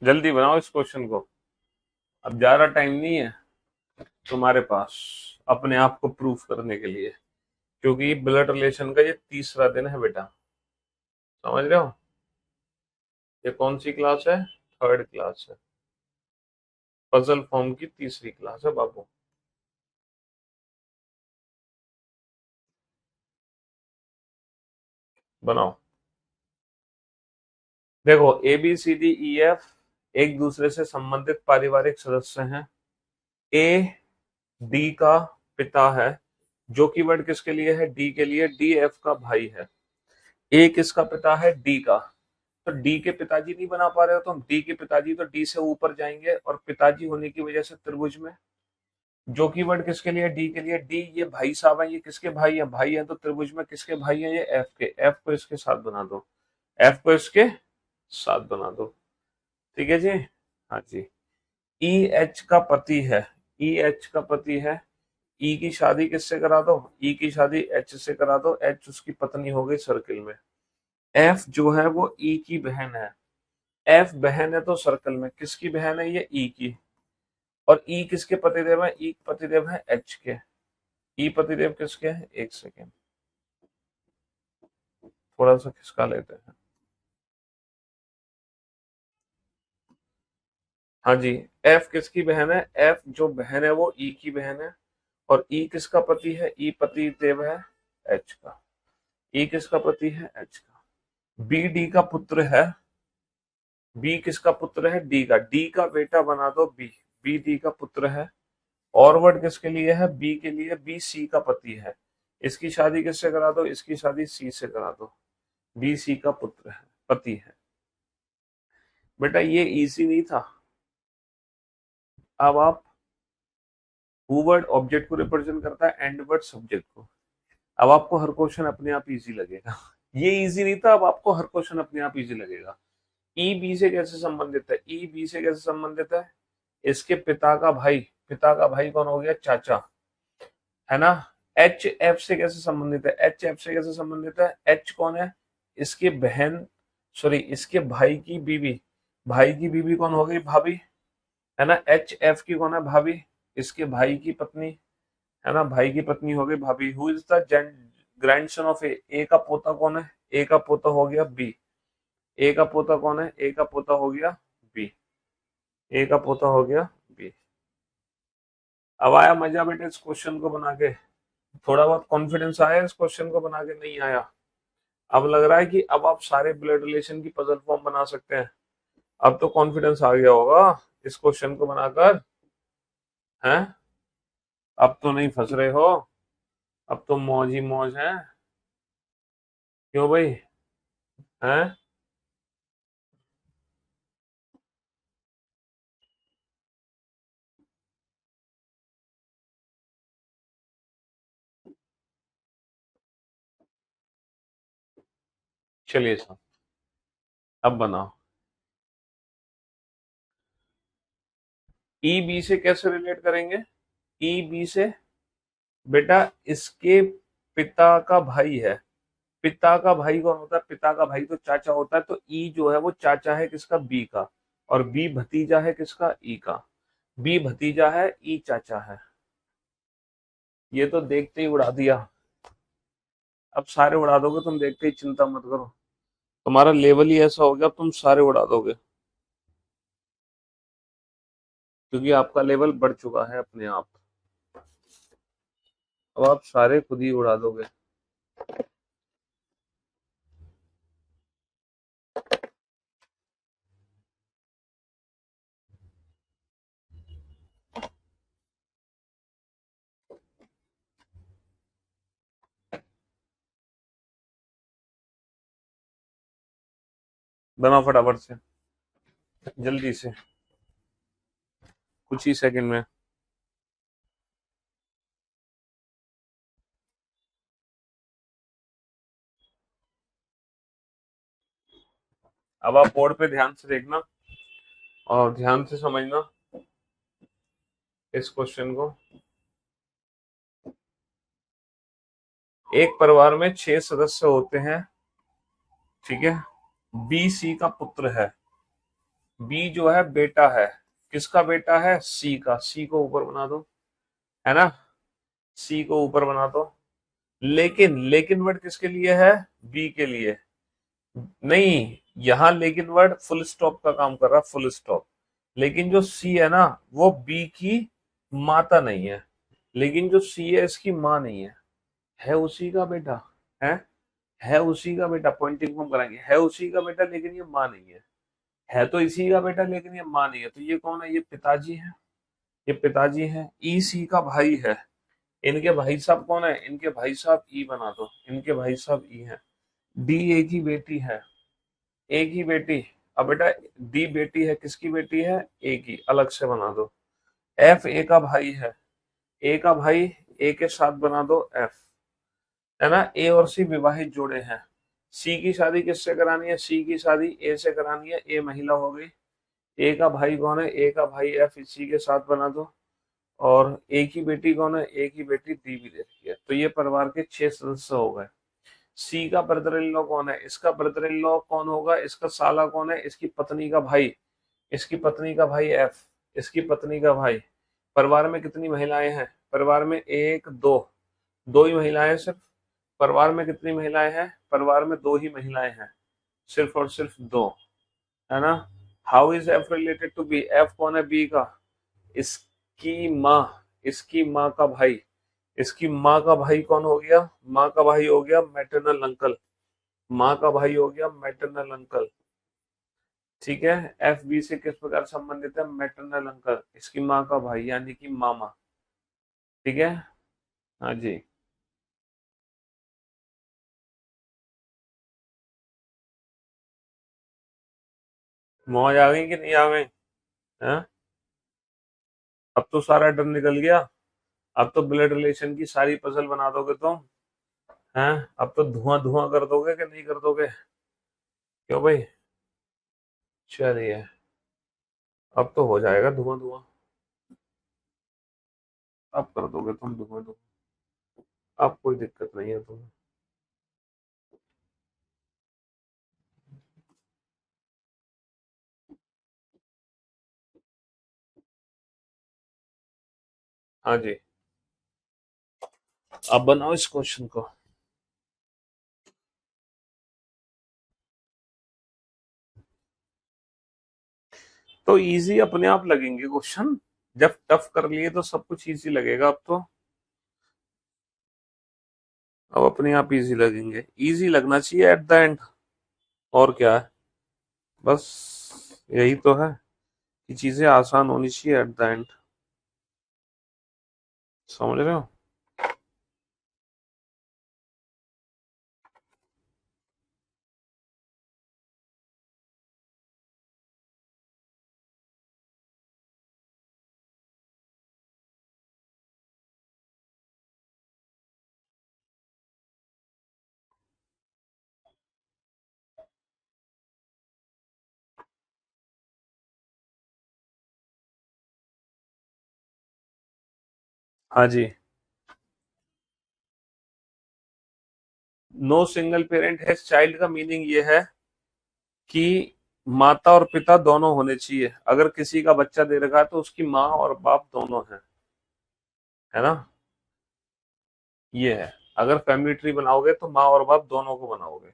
जल्दी बनाओ इस क्वेश्चन को, अब ज्यादा टाइम नहीं है तुम्हारे पास अपने आप को प्रूफ करने के लिए, क्योंकि ब्लड रिलेशन का ये तीसरा दिन है बेटा। समझ रहे हो? ये कौन सी क्लास है? थर्ड क्लास है, पजल फॉर्म की तीसरी क्लास है बाबू। बनाओ। देखो ABCDEF एक दूसरे से संबंधित पारिवारिक सदस्य हैं। ए डी का पिता है, जो कि वर्ड किसके लिए है? डी के लिए। डी एफ का भाई है। ए किसका पिता है? डी का। तो डी के पिताजी नहीं बना पा रहे हो तो हम डी के पिताजी तो डी से ऊपर जाएंगे और पिताजी होने की वजह से त्रिभुज में जो की वर्ड किसके लिए, डी के लिए। डी ये भाई साहब है, ये किसके भाई है, भाई है तो त्रिभुज में किसके भाई है, ये एफ के। एफ को इसके साथ बना दो, एफ को इसके साथ बना दो, ठीक है जी। हाँ जी। ई एच का पति है, ई एच का पति है, ई की शादी किससे करा दो, ई की शादी एच से करा दो, एच उसकी पत्नी हो गई सर्किल में। एफ जो है वो ई की बहन है, एफ बहन है तो सर्कल में किसकी बहन है, ये ई की। और ई किसके पतिदेव है, ई पतिदेव है एच के। ई पतिदेव किसके हैं, एक सेकेंड थोड़ा सा खिसका लेते हैं। हाँ जी, एफ किसकी बहन है, एफ जो बहन है वो ई की बहन है। और ई किसका पति है, ई पति देव है एच का। ई किसका पति है, एच का। बी डी का पुत्र है, बी किसका पुत्र है, डी का। डी का बेटा बना दो बी, बी डी का पुत्र है। और वर्ड किसके लिए है, बी के लिए। बी सी का पति है, इसकी शादी किससे करा दो, इसकी शादी सी से करा दो। बी सी का पुत्र है, पति है। बेटा ये इजी नहीं था। अब आप हु वर्ड ऑब्जेक्ट को रिप्रेजेंट करता है, एंड वर्ड सब्जेक्ट को। अब आपको हर क्वेश्चन अपने आप इजी लगेगा। ये इजी नहीं था, अब आपको हर क्वेश्चन अपने आप इजी लगेगा। ई बी से कैसे संबंधित है, ई बी से कैसे संबंधित है, इसके पिता का भाई, पिता का भाई कौन हो गया, चाचा, है ना। एच एफ से कैसे संबंधित है, एच एफ से कैसे संबंधित है, एच कौन है, इसके बहन, सॉरी इसके भाई की बीवी, भाई की बीवी कौन हो गई, भाभी, है ना। एच एफ की कौन है, भाभी, इसके भाई की पत्नी, है ना, भाई की पत्नी हो गई भाभी। Who is the grandson of A, A का पोता कौन है, ए का पोता हो गया बी। ए का पोता कौन है, ए का पोता हो गया बी, ए का पोता हो गया बी। अब आया मजा बेटे इस क्वेश्चन को बना के, थोड़ा बहुत कॉन्फिडेंस आया इस क्वेश्चन को बना के, नहीं आया। अब लग रहा है कि अब आप सारे ब्लड रिलेशन की पजल फॉर्म बना सकते हैं। अब तो कॉन्फिडेंस आ गया होगा इस क्वेश्चन को बनाकर, हैं। अब तो नहीं फंस रहे हो, अब तो मौज ही मौज है। क्यों भाई, हैं। चलिए साहब अब बनाओ। ई बी से कैसे रिलेट करेंगे, ई बी से बेटा इसके पिता का भाई है। पिता का भाई कौन होता है, पिता का भाई तो चाचा होता है। तो ई जो है वो चाचा है किसका, बी का। और बी भतीजा है किसका, ई का। बी भतीजा है, ई चाचा है। ये तो देखते ही उड़ा दिया। अब सारे उड़ा दोगे तुम देखते ही, चिंता मत करो, तुम्हारा लेवल ही ऐसा हो गया, अब तुम सारे उड़ा दोगे, क्योंकि आपका लेवल बढ़ चुका है अपने आप। अब आप सारे खुद ही उड़ा दोगे। बनाओ फटाफट से, जल्दी से, कुछ ही सेकंड में। अब आप बोर्ड पे ध्यान से देखना और ध्यान से समझना इस क्वेश्चन को। एक परिवार में 6 सदस्य होते हैं, ठीक है। बी सी का पुत्र है, बी जो है बेटा है, किसका बेटा है, सी का। सी को ऊपर बना दो, है ना, सी को ऊपर बना दो। लेकिन लेकिन वर्ड किसके लिए है, बी के लिए। नहीं, यहां लेकिन वर्ड फुल स्टॉप का काम कर रहा, फुल स्टॉप। लेकिन जो सी है ना वो बी की माता नहीं है, लेकिन जो सी है इसकी माँ नहीं है उसी का बेटा, है है उसी का बेटा। पॉइंटिंग हम कराएंगे, है उसी का बेटा लेकिन ये माँ नहीं है तो इसी का बेटा लेकिन ये माँ नहीं है। तो ये कौन है, ये पिताजी है, ये पिताजी है। ई सी का भाई है, इनके भाई साहब कौन है, इनके भाई साहब ई बना दो, इनके भाई साहब ई है। डी ए की बेटी है, एक ही बेटी। अब बेटा डी बेटी है, किसकी बेटी है, ए की, अलग से बना दो। एफ ए का भाई है, ए का भाई ए के साथ बना दो एफ, है ना। ए और सी विवाहित जोड़े हैं। सी की शादी किससे करानी है? सी की शादी ए से करानी है। ए महिला हो गई। ए का भाई कौन है? ए का भाई एफ, इसी के साथ बना दो। और ए की बेटी कौन है? ए की बेटी डी भी दे रखी है। तो ये परिवार के 6 सदस्य हो गए। सी का ब्रदर इन लॉ कौन है? इसका ब्रदर इन लॉ कौन होगा? इसका साला कौन है? इसकी पत्नी का भाई, इसकी पत्नी का भाई एफ, इसकी पत्नी का भाई। परिवार में कितनी महिलाएं हैं? परिवार में एक दो, दो ही महिलाएं हैं सिर्फ। परिवार में कितनी महिलाएं हैं? परिवार में दो ही महिलाएं हैं, सिर्फ और सिर्फ दो, है ना। How is F related to B? F कौन है बी का? इसकी माँ, इसकी माँ का भाई। इसकी माँ का भाई कौन हो गया? माँ का भाई हो गया मैटरनल अंकल। माँ का भाई हो गया मैटरनल अंकल। ठीक है। एफ बी से किस प्रकार संबंधित है? मैटरनल अंकल, इसकी माँ का भाई यानी कि मामा। ठीक है। हाँ जी। मौज आ गई कि नहीं आ गई? हैं? अब तो सारा डर निकल गया। अब तो ब्लड रिलेशन की सारी पजल बना दोगे तुम, हैं? अब तो धुआं धुआं कर दोगे कि नहीं कर दोगे? क्यों भाई? चलिए, अब तो हो जाएगा धुआं धुआं। अब कर दोगे तुम धुआं धुआं। अब कोई दिक्कत नहीं है तुम्हें। हाँ जी, अब बनाओ इस क्वेश्चन को। तो इजी अपने आप लगेंगे क्वेश्चन, जब टफ कर लिए तो सब कुछ इजी लगेगा। अब तो अब अपने आप इजी लगेंगे। इजी लगना चाहिए एट द एंड, और क्या है। बस यही तो है कि चीजें आसान होनी चाहिए एट द एंड। समझ रहे हो? हाँ जी। No single parent has child का मीनिंग ये है कि माता और पिता दोनों होने चाहिए। अगर किसी का बच्चा दे रखा है तो उसकी माँ और बाप दोनों हैं, है ना। ये है। अगर फैमिली ट्री बनाओगे तो माँ और बाप दोनों को बनाओगे,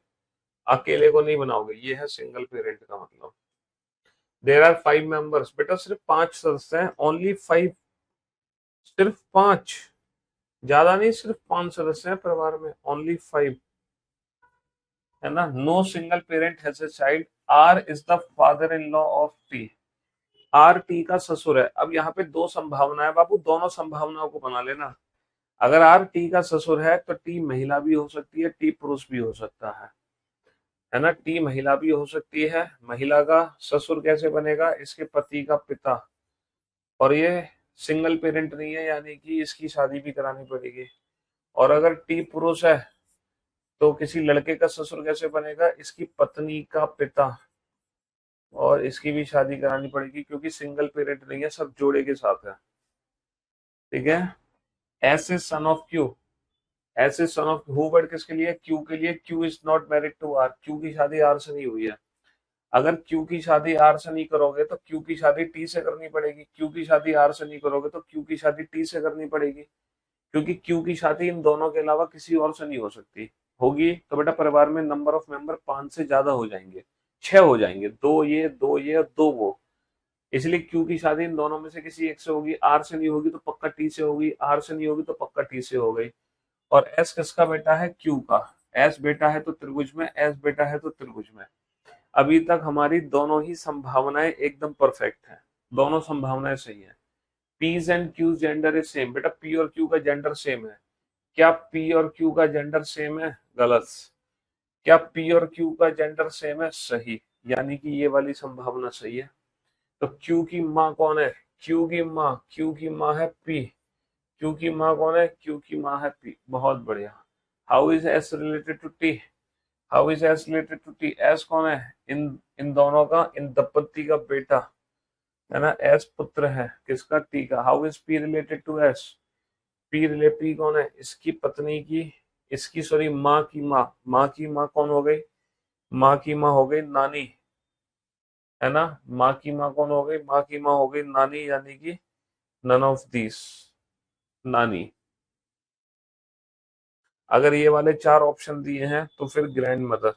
अकेले को नहीं बनाओगे। ये है सिंगल पेरेंट का मतलब। There are 5 members. बेटा सिर्फ 5 सदस्य हैं, ओनली 5, सिर्फ 5, ज्यादा नहीं, सिर्फ 5 सदस्य हैं परिवार में, ओनली 5, है ना। No single parent has a child. R is the father in law of T. R T का ससुर है। अब यहाँ पे दो संभावनाएं बाबू, दोनों संभावनाओं को बना लेना। अगर आर टी का ससुर है तो टी महिला भी हो सकती है, टी पुरुष भी हो सकता है ना। टी महिला भी हो सकती है। महिला का ससुर कैसे बनेगा? इसके पति का पिता। और ये सिंगल पेरेंट नहीं है, यानी कि इसकी शादी भी करानी पड़ेगी। और अगर टी पुरुष है तो किसी लड़के का ससुर कैसे बनेगा? इसकी पत्नी का पिता। और इसकी भी शादी करानी पड़ेगी, क्योंकि सिंगल पेरेंट नहीं है, सब जोड़े के साथ है। ठीक है। S is son of Q. S is son of who word किसके लिए? क्यू के लिए। Q is not married to R. Q की शादी आर से नहीं हुई है। अगर क्यू की शादी आर से नहीं करोगे तो क्यू की शादी टी से करनी पड़ेगी। क्यू की शादी आर से नहीं करोगे तो क्यू की शादी टी से करनी पड़ेगी, क्योंकि क्यू की शादी इन दोनों के अलावा किसी और से नहीं हो सकती। होगी तो बेटा परिवार में नंबर ऑफ मेंबर 5 से ज्यादा हो जाएंगे, 6 हो जाएंगे, दो ये और दो वो। इसलिए क्यू की शादी इन दोनों में से किसी एक से होगी। आर से नहीं होगी तो पक्का टी से होगी, आर से नहीं होगी तो पक्का टी से हो गई। और एस किसका बेटा है? क्यू का। एस बेटा है तो त्रिभुज में, एस बेटा है तो त्रिभुज में। अभी तक हमारी दोनों ही संभावनाएं एकदम परफेक्ट हैं, दोनों संभावनाएं सही हैं। P's and Q gender is same. बेटा पी और क्यू का जेंडर सेम है। क्या पी और क्यू का जेंडर सेम है? गलत। क्या पी और क्यू का जेंडर सेम है? सही। यानी कि ये वाली संभावना सही है। तो क्यू की माँ कौन है? क्यू की माँ है पी। क्यू की माँ कौन है? क्यू की माँ है पी। बहुत बढ़िया। How is S related to T? How is S related to T? S कौन है? इन इन दोनों का, इन दंपति का बेटा है ना, एस पुत्र है किसका? टी का। How is P related to S? P relay P कौन है? इसकी पत्नी की, इसकी सॉरी माँ की माँ। माँ की माँ कौन हो गई? माँ की माँ हो गई नानी, है ना। माँ की माँ कौन हो गई? माँ की माँ हो गई नानी, यानी कि नन ऑफ दिस, नानी। अगर ये वाले 4 ऑप्शन दिए हैं तो फिर ग्रैंड मदर।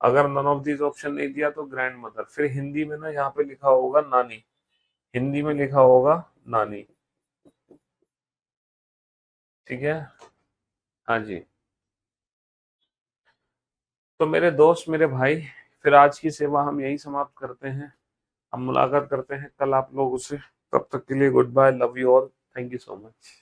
अगर नन ऑफ दिस ऑप्शन नहीं दिया तो ग्रैंड मदर। फिर हिंदी में ना यहाँ पे लिखा होगा नानी, हिंदी में लिखा होगा नानी। ठीक है, हाँ जी। तो मेरे दोस्त, मेरे भाई, फिर आज की सेवा हम यही समाप्त करते हैं। हम मुलाकात करते हैं कल आप लोगों से। तब तक के लिए goodbye, love you all, thank you so much.